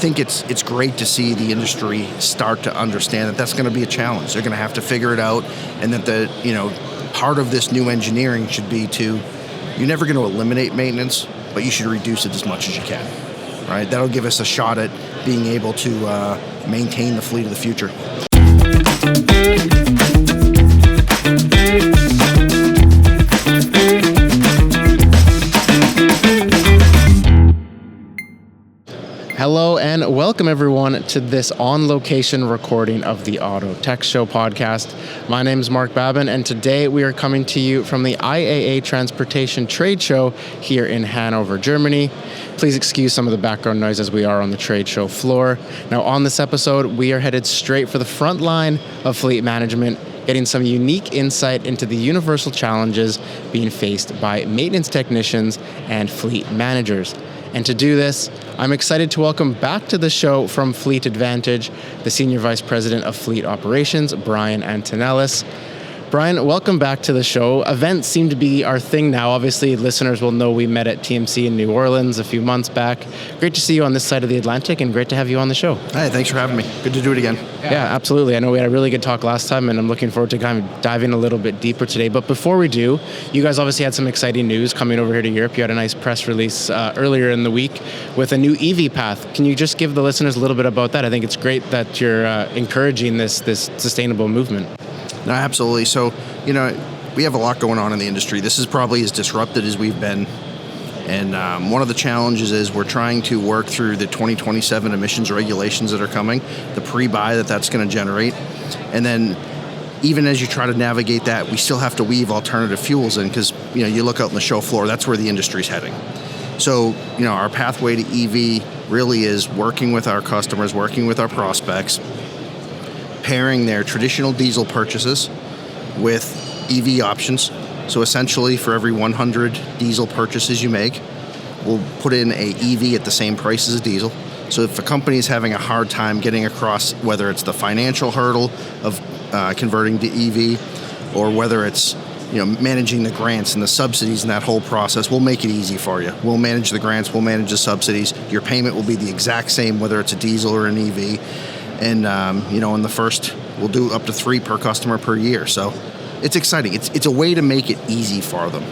think it's great to see the industry start to understand that that's going to be a challenge. They're going to have to figure it out, and that part of this new engineering should be you're never going to eliminate maintenance, but you should reduce it as much as you can. Right? That'll give us a shot at being able to maintain the fleet of the future. Hello and welcome everyone to this on-location recording of the Auto Tech Show podcast. My name is Mark Babin, and today we are coming to you from the IAA Transportation Trade Show here in Hanover, Germany. Please excuse some of the background noise as we are on the trade show floor. Now on this episode, we are headed straight for the front line of fleet management, getting some unique insight into the universal challenges being faced by maintenance technicians and fleet managers. And to do this, I'm excited to welcome back to the show from Fleet Advantage, the Senior Vice President of Fleet Operations, Brian Antonellis. Brian, welcome back to the show. Events seem to be our thing now. Obviously, listeners will know we met at TMC in New Orleans a few months back. Great to see you on this side of the Atlantic, and great to have you on the show. Hey, thanks for having me. Good to do it again. Yeah, absolutely. I know we had a really good talk last time, and I'm looking forward to kind of diving a little bit deeper today. But before we do, you guys obviously had some exciting news coming over here to Europe. You had a nice press release earlier in the week with a new EV path. Can you just give the listeners a little bit about that? I think it's great that you're encouraging this sustainable movement. No, absolutely. So, we have a lot going on in the industry. This is probably as disrupted as we've been. And one of the challenges is we're trying to work through the 2027 emissions regulations that are coming, the pre-buy that's going to generate. And then even as you try to navigate that, we still have to weave alternative fuels in because, you look out on the show floor, that's where the industry's heading. So, our pathway to EV really is working with our customers, working with our prospects, pairing their traditional diesel purchases with EV options. So essentially for every 100 diesel purchases you make, we'll put in a EV at the same price as a diesel. So if a company is having a hard time getting across, whether it's the financial hurdle of converting to EV or whether it's managing the grants and the subsidies and that whole process, we'll make it easy for you. We'll manage the grants, we'll manage the subsidies. Your payment will be the exact same whether it's a diesel or an EV. And, in the first, we'll do up to 3 per customer per year. So it's exciting. It's a way to make it easy for them.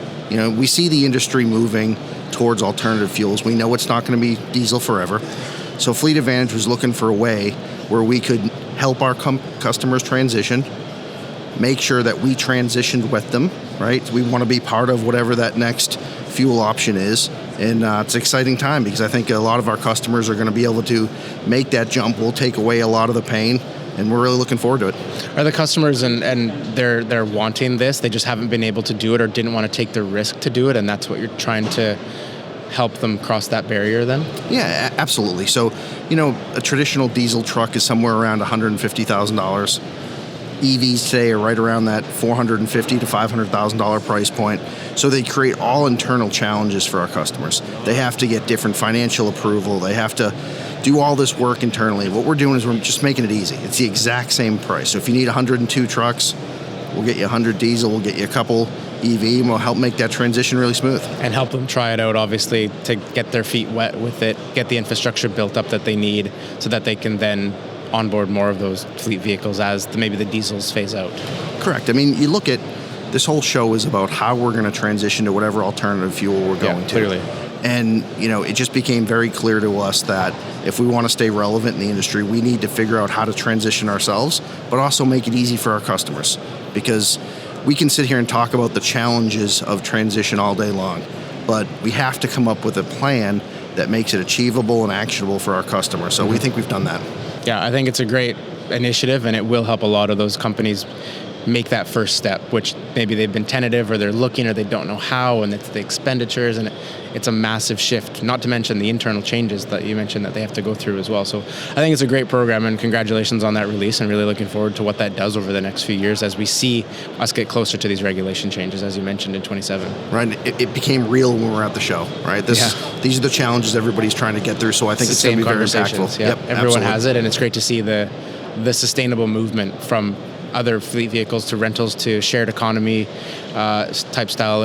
We see the industry moving towards alternative fuels. We know it's not going to be diesel forever. So Fleet Advantage was looking for a way where we could help our customers transition, make sure that we transitioned with them, right? We want to be part of whatever that next fuel option is. And it's an exciting time because I think a lot of our customers are going to be able to make that jump. We'll take away a lot of the pain, and we're really looking forward to it. Are the customers and they're wanting this, they just haven't been able to do it or didn't want to take the risk to do it, and that's what you're trying to help them cross that barrier then? Yeah, absolutely. So, a traditional diesel truck is somewhere around $150,000. EVs today are right around that $450,000 to $500,000 price point. So they create all internal challenges for our customers. They have to get different financial approval. They have to do all this work internally. What we're doing is we're just making it easy. It's the exact same price. So if you need 102 trucks, we'll get you 100 diesel, we'll get you a couple EV, and we'll help make that transition really smooth. And help them try it out, obviously, to get their feet wet with it, get the infrastructure built up that they need so that they can then onboard more of those fleet vehicles as maybe the diesels phase out. Correct. I mean, you look at this whole show is about how we're going to transition to whatever alternative fuel we're going to. Clearly. And, it just became very clear to us that if we want to stay relevant in the industry, we need to figure out how to transition ourselves, but also make it easy for our customers. Because we can sit here and talk about the challenges of transition all day long, but we have to come up with a plan that makes it achievable and actionable for our customers. So we think we've done that. Yeah, I think it's a great initiative, and it will help a lot of those companies make that first step, which maybe they've been tentative or they're looking or they don't know how, and it's the expenditures, and it's a massive shift, not to mention the internal changes that you mentioned that they have to go through as well. So I think it's a great program, and congratulations on that release, and really looking forward to what that does over the next few years as we see us get closer to these regulation changes, as you mentioned, in 27. Right, it became real when we were at the show, right? These are the challenges everybody's trying to get through, so I think it's going to be very impactful. Yeah. Yep, everyone absolutely has it, and it's great to see the sustainable movement from other fleet vehicles to rentals to shared economy type style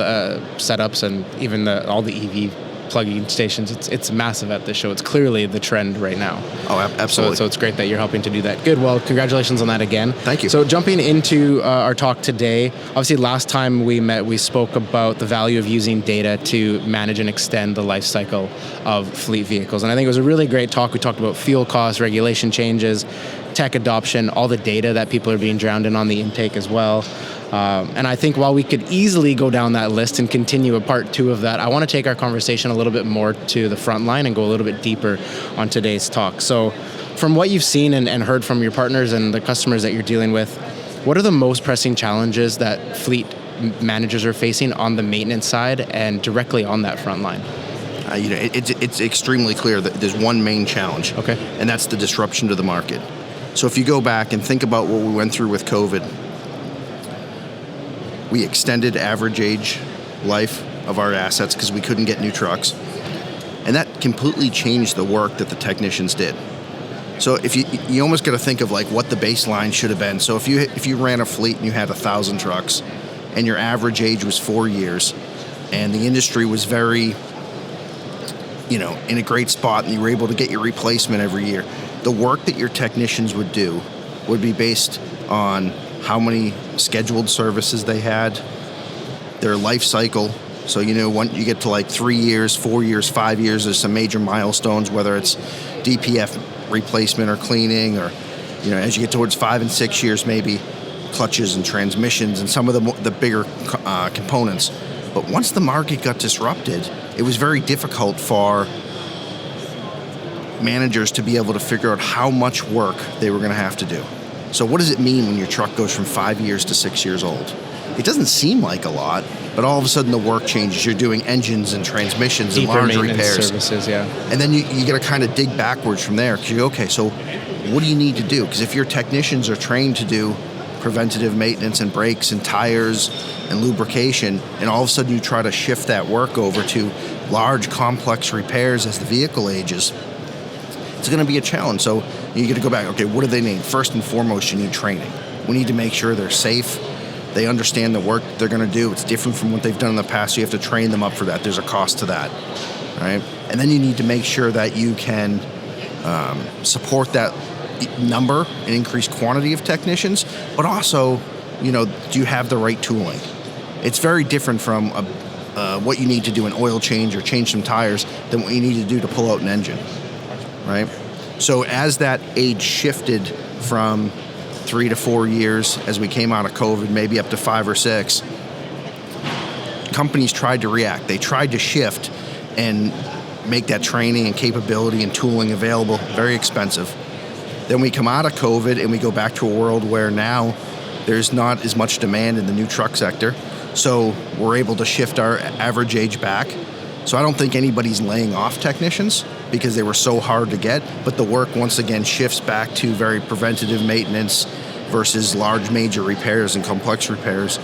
setups, and even all the EV plugging stations. It's massive at this show. It's clearly the trend right now. Oh, absolutely. So it's great that you're helping to do that. Good. Well, congratulations on that again. Thank you. So jumping into our talk today, obviously last time we met, we spoke about the value of using data to manage and extend the life cycle of fleet vehicles. And I think it was a really great talk. We talked about fuel costs, regulation changes, tech adoption, all the data that people are being drowned in on the intake as well. And I think while we could easily go down that list and continue a part 2 of that, I want to take our conversation a little bit more to the front line and go a little bit deeper on today's talk. So from what you've seen and heard from your partners and the customers that you're dealing with, what are the most pressing challenges that fleet managers are facing on the maintenance side and directly on that front line? It's extremely clear that there's one main challenge, okay, and that's the disruption to the market. So if you go back and think about what we went through with COVID, we extended average age life of our assets because we couldn't get new trucks. And that completely changed the work that the technicians did. So if you almost got to think of like what the baseline should have been. So if you ran a fleet and you had 1,000 trucks and your average age was 4 years and the industry was very, in a great spot and you were able to get your replacement every year, the work that your technicians would do would be based on how many scheduled services they had, their life cycle. So, when you get to like 3 years, 4 years, 5 years, there's some major milestones, whether it's DPF replacement or cleaning, or, as you get towards 5 and 6 years, maybe clutches and transmissions and some of the bigger components. But once the market got disrupted, it was very difficult for managers to be able to figure out how much work they were going to have to do. So what does it mean when your truck goes from 5 years to 6 years old? It doesn't seem like a lot, but all of a sudden the work changes. You're doing engines and transmissions and large repairs. Services, yeah. And then you got to kind of dig backwards from there because you go, okay, so what do you need to do? Because if your technicians are trained to do preventative maintenance and brakes and tires and lubrication, and all of a sudden you try to shift that work over to large complex repairs as the vehicle ages, it's going to be a challenge. So you got to go back, okay, what do they need? First and foremost, you need training. We need to make sure they're safe. They understand the work they're going to do. It's different from what they've done in the past, so you have to train them up for that. There's a cost to that, right? And then you need to make sure that you can support that number and increased quantity of technicians, but also, do you have the right tooling? It's very different from what you need to do an oil change or change some tires than what you need to do to pull out an engine, right? So as that age shifted from 3 to 4 years, as we came out of COVID, maybe up to 5 or 6, companies tried to react. They tried to shift and make that training and capability and tooling available, very expensive. Then we come out of COVID and we go back to a world where now there's not as much demand in the new truck sector. So we're able to shift our average age back. So I don't think anybody's laying off technicians because they were so hard to get, but the work once again shifts back to very preventative maintenance versus large major repairs and complex repairs.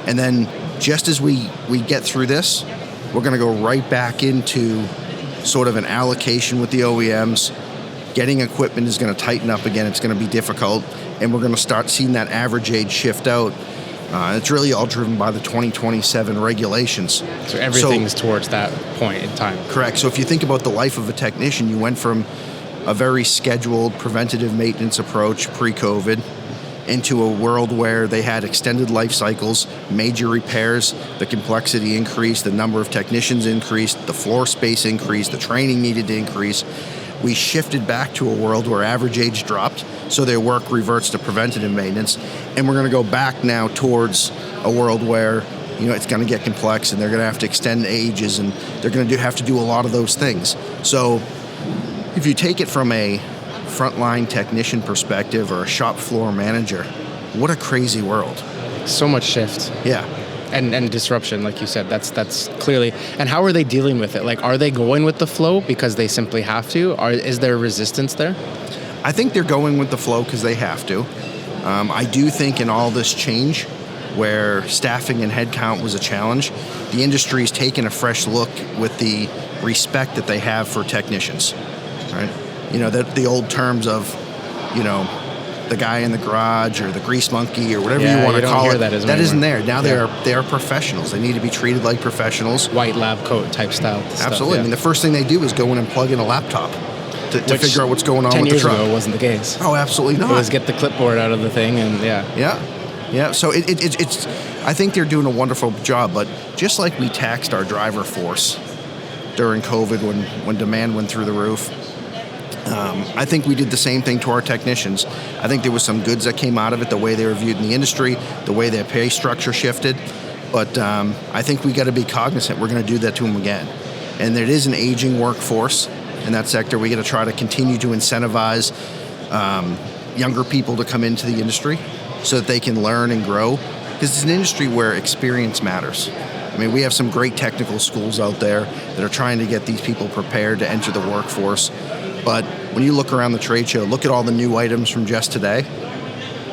And then just as we get through this, we're going to go right back into sort of an allocation with the OEMs. Getting equipment is going to tighten up again. It's going to be difficult, and we're going to start seeing that average age shift out. It's really all driven by the 2027 regulations. So everything's towards that point in time. Correct. So if you think about the life of a technician, you went from a very scheduled preventative maintenance approach pre-COVID into a world where they had extended life cycles, major repairs, the complexity increased, the number of technicians increased, the floor space increased, the training needed to increase. We shifted back to a world where average age dropped, so their work reverts to preventative maintenance, and we're going to go back now towards a world where it's going to get complex, and they're going to have to extend ages, and they're going to have to do a lot of those things. So if you take it from a frontline technician perspective or a shop floor manager, what a crazy world. So much shift. Yeah. And disruption, like you said, that's clearly. And how are they dealing with it? Like, are they going with the flow because they simply have to? Or is there resistance there? I think they're going with the flow because they have to. I do think in all this change, where staffing and headcount was a challenge, the industry's taken a fresh look with the respect that they have for technicians, right? The old terms of, the guy in the garage or the grease monkey or whatever Yeah, you want you to don't call hear it. that as That much isn't anymore. there. Now they are professionals. They need to be treated like professionals. White lab coat type style stuff. Absolutely. Yeah. I mean, the first thing they do is go in and plug in a laptop to Which figure out what's going on 10 with the years truck. ago wasn't the case. Oh, absolutely It not. was get the clipboard out of the thing and Yeah. So it's. I think they're doing a wonderful job. But just like we taxed our driver force during COVID when demand went through the roof, I think we did the same thing to our technicians. I think there was some goods that came out of it, the way they were viewed in the industry, the way their pay structure shifted. But I think we got to be cognizant. We're going to do that to them again. And there is an aging workforce in that sector. We got to try to continue to incentivize younger people to come into the industry so that they can learn and grow. Because it's an industry where experience matters. I mean, we have some great technical schools out there that are trying to get these people prepared to enter the workforce. But when you look around the trade show, look at all the new items from just today.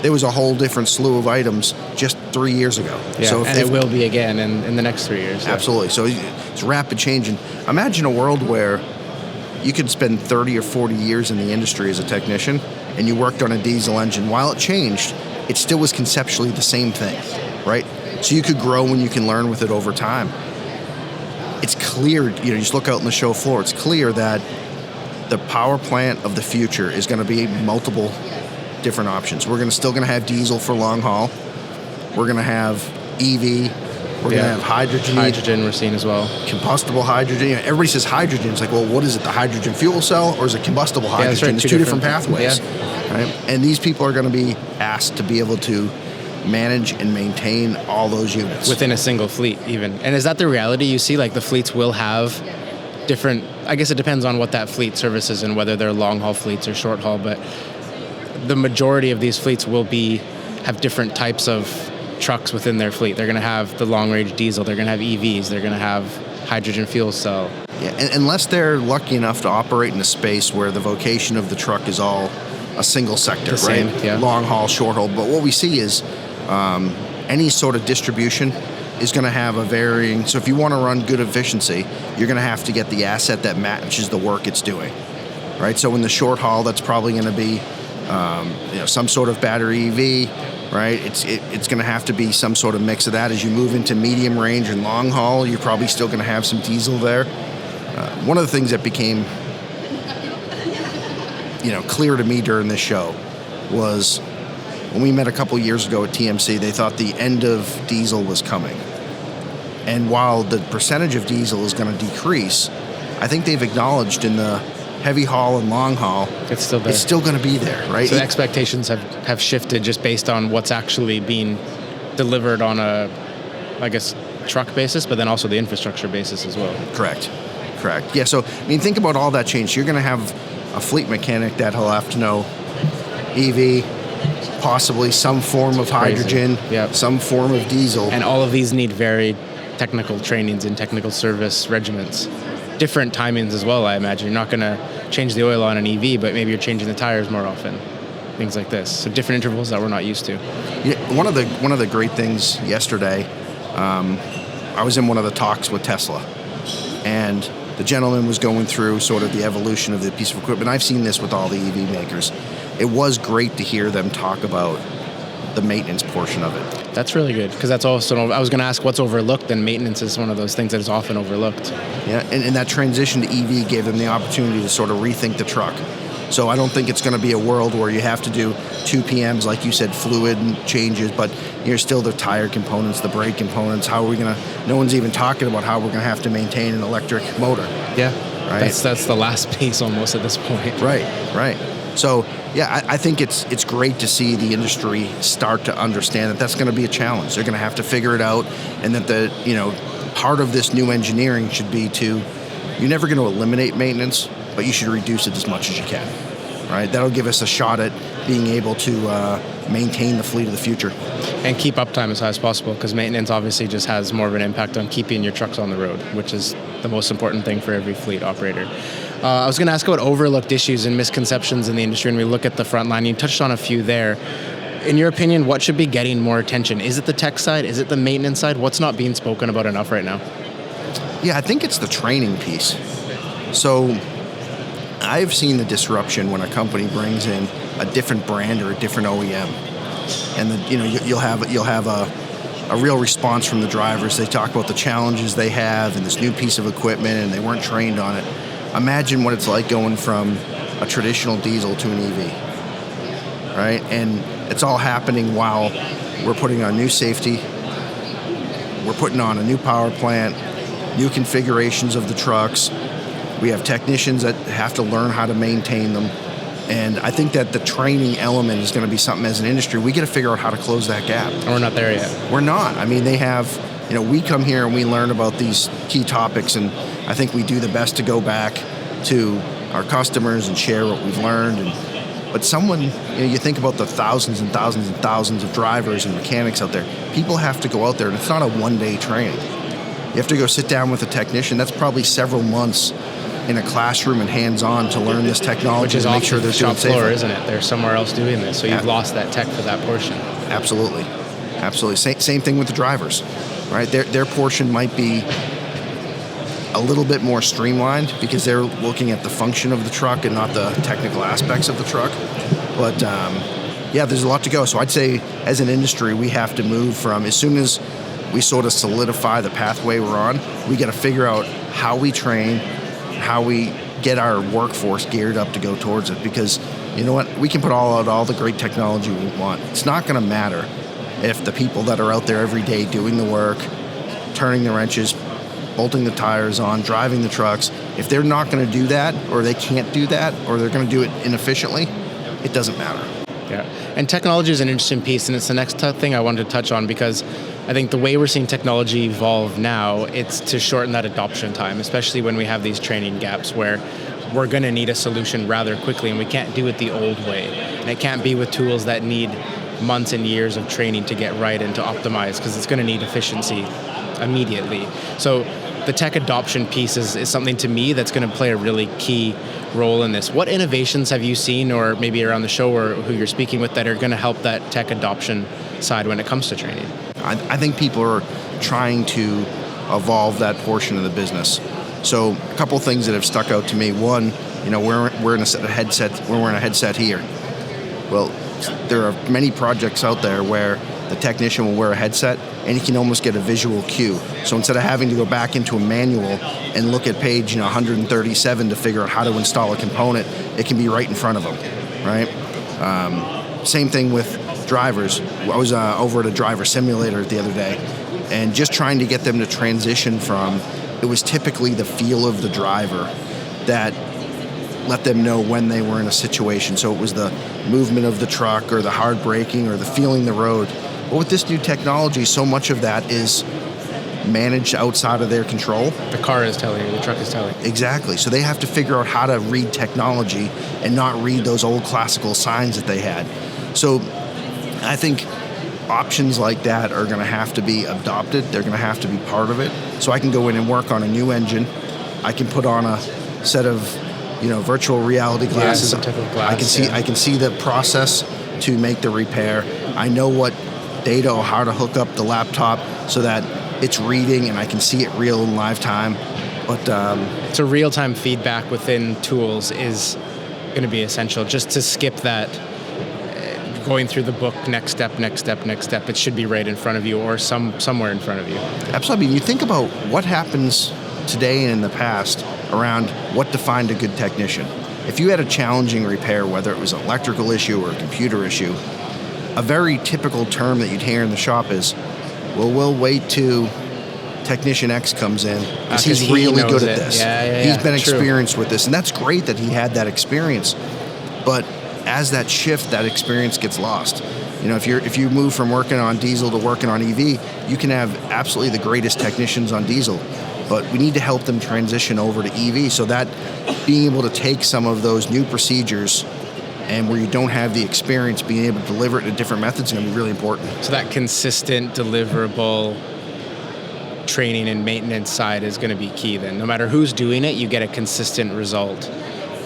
There was a whole different slew of items just 3 years ago. Yeah, So and it will be again in the next 3 years. Yeah. Absolutely. So it's rapid change. And imagine a world where you could spend 30 or 40 years in the industry as a technician and you worked on a diesel engine. While it changed, it still was conceptually the same thing, right? So you could grow and you can learn with it over time. It's clear, you just look out on the show floor, it's clear that the power plant of the future is going to be multiple different options. We're still going to have diesel for long haul. We're going to have EV. We're going to have hydrogen. Hydrogen we're seeing as well. Combustible hydrogen. Everybody says hydrogen. It's like, well, what is it? The hydrogen fuel cell or is it combustible hydrogen? That's right, It's two different pathways. Right? And these people are going to be asked to be able to manage and maintain all those units. Within a single fleet even. And is that the reality you see? Like the fleets will have different, I guess it depends on what that fleet services and whether they're long haul fleets or short haul, but the majority of these fleets will have different types of trucks within their fleet. They're going to have the long range diesel, they're going to have EVs, they're going to have hydrogen fuel cell. Yeah, and unless they're lucky enough to operate in a space where the vocation of the truck is all a single sector, The same, right? yeah. Long haul, short haul. But what we see is any sort of distribution is going to have a varying. So if you want to run good efficiency, you're going to have to get the asset that matches the work it's doing, right? So in the short haul, that's probably going to be some sort of battery EV, right? It's going to have to be some sort of mix of that. As you move into medium range and long haul, you're probably still going to have some diesel there. One of the things that became clear to me during this show was when we met a couple years ago at TMC, they thought the end of diesel was coming. And while the percentage of diesel is going to decrease, I think they've acknowledged in the heavy haul and long haul, It's still there. it's still going to be there, right? So the expectations have shifted just based on what's actually being delivered on a, I guess, truck basis, but then also the infrastructure basis as well. Correct. Yeah, so, think about all that change. You're going to have a fleet mechanic that'll have to know EV, possibly some form of hydrogen, Yep. some form of diesel. And all of these need very technical trainings and technical service regiments. Different timings as well, I imagine. You're not going to change the oil on an EV, but maybe you're changing the tires more often. Things like this. So different intervals that we're not used to. Yeah, one of the great things yesterday, I was in one of the talks with Tesla, and the gentleman was going through sort of the evolution of the piece of equipment. I've seen this with all the EV makers. It was great to hear them talk about the maintenance portion of it. That's really good, because that's also, I was going to ask what's overlooked, and maintenance is one of those things that is often overlooked. Yeah, and that transition to EV gave them the opportunity to sort of rethink the truck. So I don't think it's going to be a world where you have to do 2 PMs, like you said, fluid changes, but you're still the tire components, the brake components. How are we going to, no one's even talking about how we're going to have to maintain an electric motor. Yeah, right. That's the last piece almost at this point. Right. So, yeah, I think it's great to see the industry start to understand that that's going to be a challenge. They're going to have to figure it out, and that part of this new engineering should be you're never going to eliminate maintenance, but you should reduce it as much as you can, right? That'll give us a shot at being able to maintain the fleet of the future. And keep uptime as high as possible, because maintenance obviously just has more of an impact on keeping your trucks on the road, which is the most important thing for every fleet operator. I was going to ask about overlooked issues and misconceptions in the industry, and we look at the Frontline. You touched on a few there. In your opinion, what should be getting more attention? Is it the tech side? Is it the maintenance side? What's not being spoken about enough right now? Yeah, I think it's the training piece. So I've seen the disruption when a company brings in a different brand or a different OEM, and you'll have a real response from the drivers. They talk about the challenges they have and this new piece of equipment, and they weren't trained on it. Imagine what it's like going from a traditional diesel to an EV, right? And it's all happening while we're putting on new safety, we're putting on a new power plant, new configurations of the trucks. We have technicians that have to learn how to maintain them. And I think that the training element is going to be something as an industry. We got to figure out how to close that gap. And we're not there yet. We're not. I mean, they have, we come here and we learn about these key topics, and I think we do the best to go back to our customers and share what we've learned. But someone, you think about the thousands and thousands and thousands of drivers and mechanics out there. People have to go out there, and it's not a one-day training. You have to go sit down with a technician. That's probably several months in a classroom and hands-on to learn this technology. Which is and make sure they're shop doing floor, safe. isn't it? They're somewhere else doing this, so you've lost that tech for that portion. Absolutely. Same thing with the drivers, right? Their portion might be a little bit more streamlined because they're looking at the function of the truck and not the technical aspects of the truck. But there's a lot to go. So I'd say as an industry, we have to move from, as soon as we sort of solidify the pathway we're on, we got to figure out how we train, how we get our workforce geared up to go towards it. Because you know what? We can put all the great technology we want. It's not going to matter if the people that are out there every day doing the work, turning the wrenches, bolting the tires on, driving the trucks, if they're not going to do that, or they can't do that, or they're going to do it inefficiently, it doesn't matter. Yeah, and technology is an interesting piece, and it's the next thing I wanted to touch on, because I think the way we're seeing technology evolve now, it's to shorten that adoption time, especially when we have these training gaps where we're going to need a solution rather quickly, and we can't do it the old way. And it can't be with tools that need months and years of training to get right and to optimize, because it's going to need efficiency immediately. So the tech adoption piece is something to me that's going to play a really key role in this. What innovations have you seen, or maybe around the show or who you're speaking with, that are going to help that tech adoption side when it comes to training? I think people are trying to evolve that portion of the business. So a couple of things that have stuck out to me. One, we're in a set of headsets. We're wearing a headset here. Well, there are many projects out there where the technician will wear a headset and he can almost get a visual cue. So instead of having to go back into a manual and look at page 137 to figure out how to install a component, it can be right in front of them, right? Same thing with drivers. I was over at a driver simulator the other day, and just trying to get them to transition from, it was typically the feel of the driver that let them know when they were in a situation. So it was the movement of the truck or the hard braking or the feeling the road. But with this new technology, so much of that is managed outside of their control. The car is telling you, the truck is telling you. Exactly. So they have to figure out how to read technology and not read those old classical signs that they had. So I think options like that are going to have to be adopted. They're going to have to be part of it. So I can go in and work on a new engine. I can put on a set of virtual reality glasses. I can see the process to make the repair. I know what data or how to hook up the laptop so that it's reading and I can see it real in live time. But so real-time feedback within tools is going to be essential. Just to skip that going through the book, next step, it should be right in front of you or somewhere in front of you. Absolutely. You think about what happens today and in the past around what defined a good technician. If you had a challenging repair, whether it was an electrical issue or a computer issue, a very typical term that you'd hear in the shop is, well, we'll wait till technician X comes in because he's really good at this. He's been experienced with this. And that's great that he had that experience. But as that shift, that experience gets lost. If you move from working on diesel to working on EV, you can have absolutely the greatest technicians on diesel. But we need to help them transition over to EV, so that being able to take some of those new procedures and where you don't have the experience, being able to deliver it in different methods is going to be really important. So that consistent, deliverable training and maintenance side is going to be key then. No matter who's doing it, you get a consistent result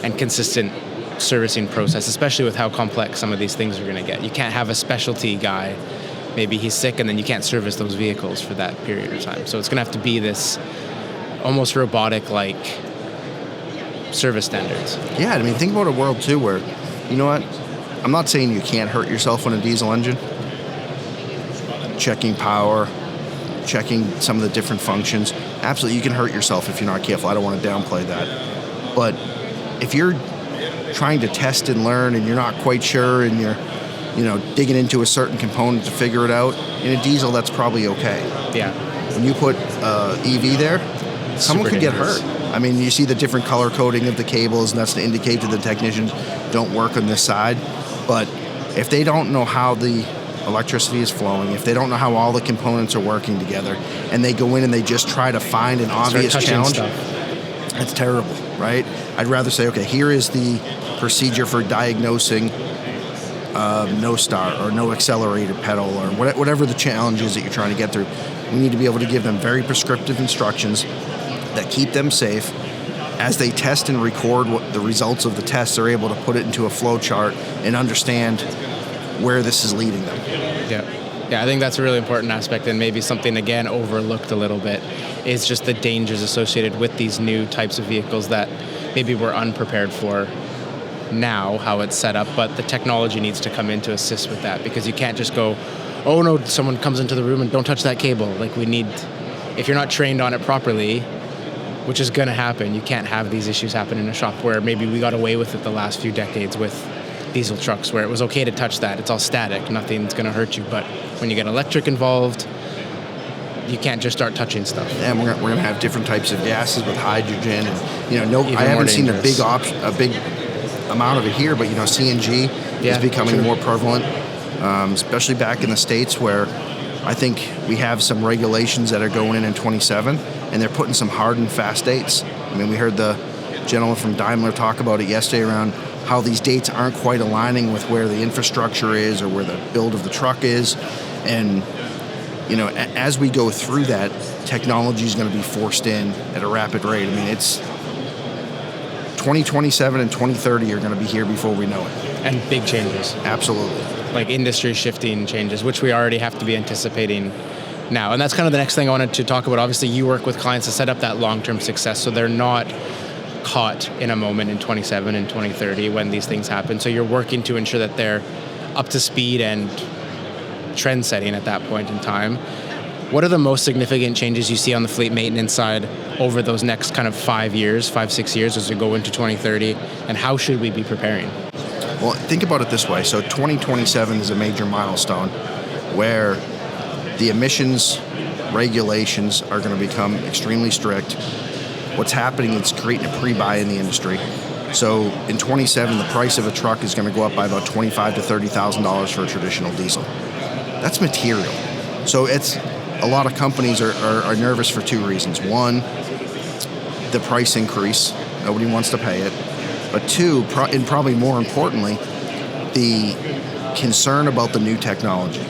and consistent servicing process, especially with how complex some of these things are going to get. You can't have a specialty guy. Maybe he's sick and then you can't service those vehicles for that period of time. So it's going to have to be this almost robotic-like service standards. Yeah, I mean, think about a world too where, you know what? I'm not saying you can't hurt yourself on a diesel engine. Checking power, checking some of the different functions. Absolutely, you can hurt yourself if you're not careful. I don't want to downplay that. But if you're trying to test and learn and you're not quite sure and you're, digging into a certain component to figure it out, in a diesel, that's probably okay. Yeah. When you put EV there, someone could get hurt. I mean, you see the different color coding of the cables, and that's to indicate to the technicians don't work on this side. But if they don't know how the electricity is flowing, if they don't know how all the components are working together, and they go in and they just try to find an obvious challenge, that's terrible, right? I'd rather say, okay, here is the procedure for diagnosing no start or no accelerated pedal or whatever the challenge is that you're trying to get through. We need to be able to give them very prescriptive instructions that keep them safe. As they test and record what the results of the tests, they're able to put it into a flow chart and understand where this is leading them. Yeah, I think that's a really important aspect, and maybe something, again, overlooked a little bit, is just the dangers associated with these new types of vehicles that maybe we're unprepared for now, how it's set up, but the technology needs to come in to assist with that, because you can't just go, oh no, someone comes into the room and don't touch that cable. Like, if you're not trained on it properly, which is going to happen, you can't have these issues happen in a shop where maybe we got away with it the last few decades with diesel trucks, where it was okay to touch that. It's all static, nothing's going to hurt you. But when you get electric involved, you can't just start touching stuff. And we're going to have different types of gases with hydrogen, and I haven't seen a big amount of it here, but CNG is becoming more prevalent, especially back in the States, where I think we have some regulations that are going in 27, and they're putting some hard and fast dates. I mean, we heard the gentleman from Daimler talk about it yesterday around how these dates aren't quite aligning with where the infrastructure is or where the build of the truck is. And, as we go through that, technology is going to be forced in at a rapid rate. I mean, it's 2027 and 2030 are going to be here before we know it. And big changes. Absolutely. Like industry shifting changes, which we already have to be anticipating now. And that's kind of the next thing I wanted to talk about. Obviously, you work with clients to set up that long-term success, so they're not caught in a moment in 27 and 2030 when these things happen. So you're working to ensure that they're up to speed and trend setting at that point in time. What are the most significant changes you see on the fleet maintenance side over those next kind of 5, 6 years as we go into 2030, and how should we be preparing? Well, think about it this way. So 2027 is a major milestone where the emissions regulations are going to become extremely strict. What's happening is creating a pre-buy in the industry. So in 27, the price of a truck is going to go up by about $25,000 to $30,000 for a traditional diesel. That's material. So a lot of companies are nervous for two reasons. One, the price increase. Nobody wants to pay it. But two, and probably more importantly, the concern about the new technology.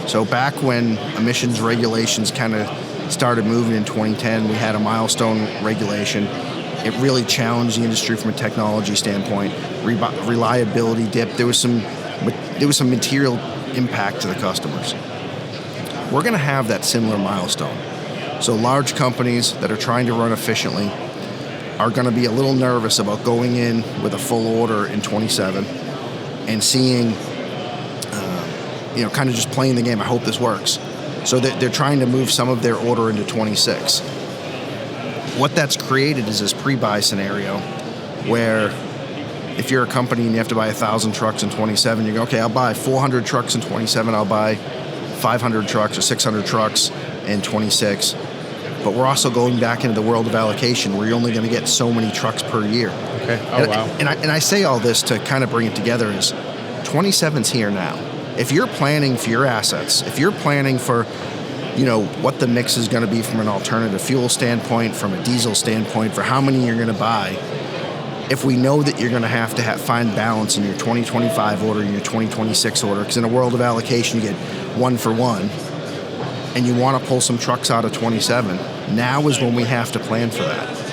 So back when emissions regulations kind of started moving in 2010, we had a milestone regulation. It really challenged the industry from a technology standpoint. Reliability dipped. There was some material impact to the customers. We're going to have that similar milestone. So large companies that are trying to run efficiently are going to be a little nervous about going in with a full order in 27 and seeing, kind of just playing the game. I hope this works. So they're trying to move some of their order into 26. What that's created is this pre-buy scenario where if you're a company and you have to buy 1,000 trucks in 27, you go, okay, I'll buy 400 trucks in 27, I'll buy 500 trucks or 600 trucks in 26. But we're also going back into the world of allocation where you're only going to get so many trucks per year. Okay. Oh, wow. And I say all this to kind of bring it together is 27's here now. If you're planning for your assets, if you're planning for, what the mix is going to be from an alternative fuel standpoint, from a diesel standpoint, for how many you're going to buy, if we know that you're going to have find balance in your 2025 order and your 2026 order, because in a world of allocation you get one for one, and you want to pull some trucks out of 27, now is when we have to plan for that.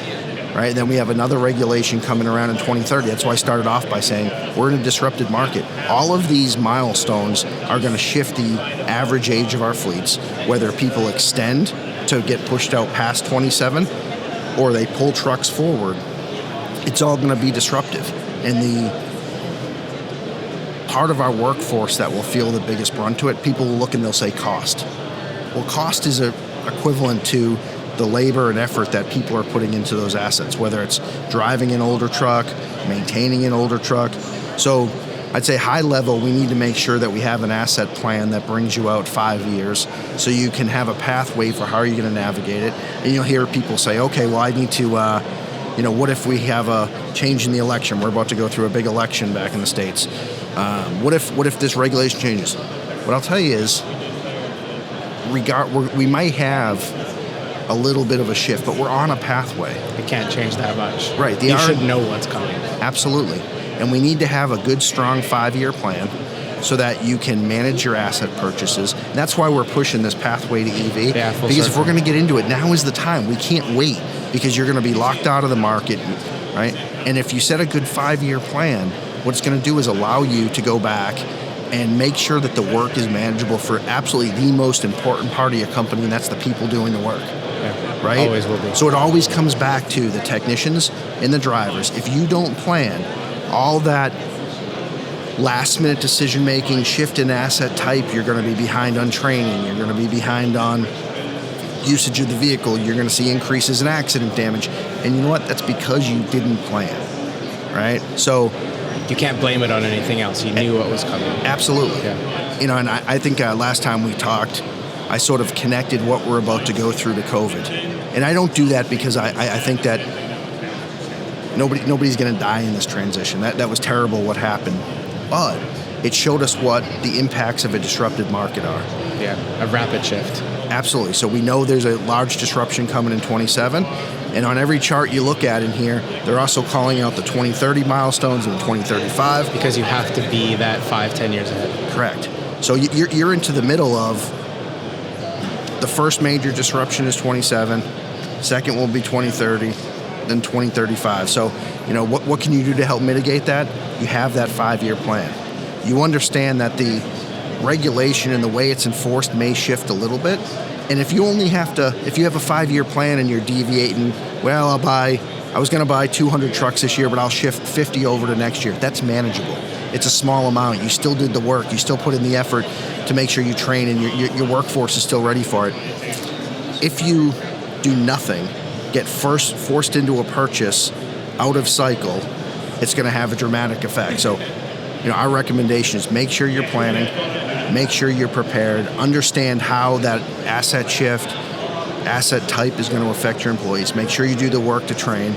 Right? And then we have another regulation coming around in 2030. That's why I started off by saying we're in a disrupted market. All of these milestones are going to shift the average age of our fleets, whether people extend to get pushed out past 27 or they pull trucks forward. it's all going to be disruptive. And the part of our workforce that will feel the biggest brunt to it, people will look and they'll say cost. Well, cost is equivalent to the labor and effort that people are putting into those assets, whether it's driving an older truck, maintaining an older truck. So I'd say high level, we need to make sure that we have an asset plan that brings you out 5 years so you can have a pathway for how you're going to navigate it. And you'll hear people say, okay, well, I need to, what if we have a change in the election? We're about to go through a big election back in the States. What if this regulation changes? What I'll tell you is, we might have a little bit of a shift, but we're on a pathway. It can't change that much. Right. You should know what's coming. Absolutely. And we need to have a good, strong 5-year plan so that you can manage your asset purchases. And that's why we're pushing this pathway to EV. Yeah, full because circle. if we're going to get into it, now is the time. We can't wait because you're going to be locked out of the market, right? And if you set a good 5-year plan, what it's going to do is allow you to go back and make sure that the work is manageable for absolutely the most important part of your company, and that's the people doing the work. Yeah, right? Always will be. So it always comes back to the technicians and the drivers. If you don't plan, all that last minute decision making, shift in asset type, you're going to be behind on training, you're going to be behind on usage of the vehicle, you're going to see increases in accident damage. And you know what? That's because you didn't plan, right? So you can't blame it on anything else. You knew what was coming. Absolutely. Yeah. And I think last time we talked, I sort of connected what we're about to go through to COVID. And I don't do that because I think that nobody's going to die in this transition. That was terrible what happened. But it showed us what the impacts of a disrupted market are. Yeah, a rapid shift. Absolutely. So we know there's a large disruption coming in 27. And on every chart you look at in here, they're also calling out the 2030 milestones and the 2035. Because you have to be that 5-10 years ahead. Correct. So you're into the middle of the first major disruption is 27, second will be 2030, then 2035. So, what can you do to help mitigate that? You have that 5-year plan. You understand that the regulation and the way it's enforced may shift a little bit. And if you have a 5-year plan and you're deviating, well, I was going to buy 200 trucks this year, but I'll shift 50 over to next year. That's manageable. It's a small amount. You still did the work. You still put in the effort to make sure you train and your workforce is still ready for it. If you do nothing, get forced into a purchase out of cycle, it's going to have a dramatic effect. So, our recommendation is make sure you're planning, make sure you're prepared, understand how that asset shift, asset type is going to affect your employees. Make sure you do the work to train.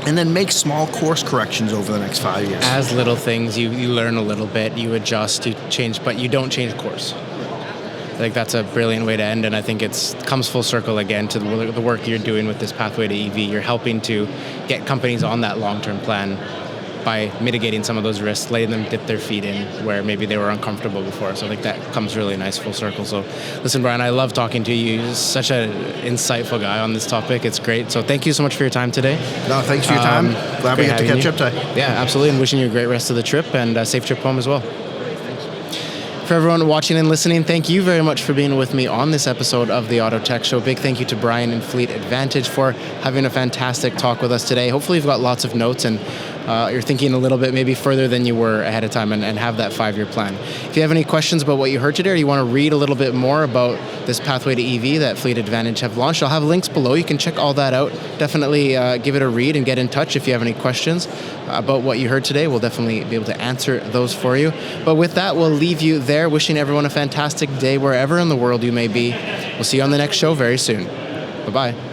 And then make small course corrections over the next 5 years. As little things, you learn a little bit, you adjust, you change, but you don't change course. I think that's a brilliant way to end, and I think it comes full circle again to the work you're doing with this pathway to EV. You're helping to get companies on that long-term plan by mitigating some of those risks, letting them dip their feet in where maybe they were uncomfortable before. So I think that comes really nice full circle. So listen, Brian, I love talking to you. You're such an insightful guy on this topic. It's great. So thank you so much for your time today. No, thanks for your time. Glad we get to catch up today. Yeah, absolutely. And wishing you a great rest of the trip and a safe trip home as well. For everyone watching and listening, thank you very much for being with me on this episode of the Auto Tech Show. Big thank you to Brian and Fleet Advantage for having a fantastic talk with us today. Hopefully you've got lots of notes and you're thinking a little bit maybe further than you were ahead of time and have that 5-year plan. If you have any questions about what you heard today or you want to read a little bit more about this pathway to EV that Fleet Advantage have launched, I'll have links below. You can check all that out. Definitely give it a read and get in touch if you have any questions about what you heard today. We'll definitely be able to answer those for you. But with that, we'll leave you there. Wishing everyone a fantastic day wherever in the world you may be. We'll see you on the next show very soon. Bye-bye.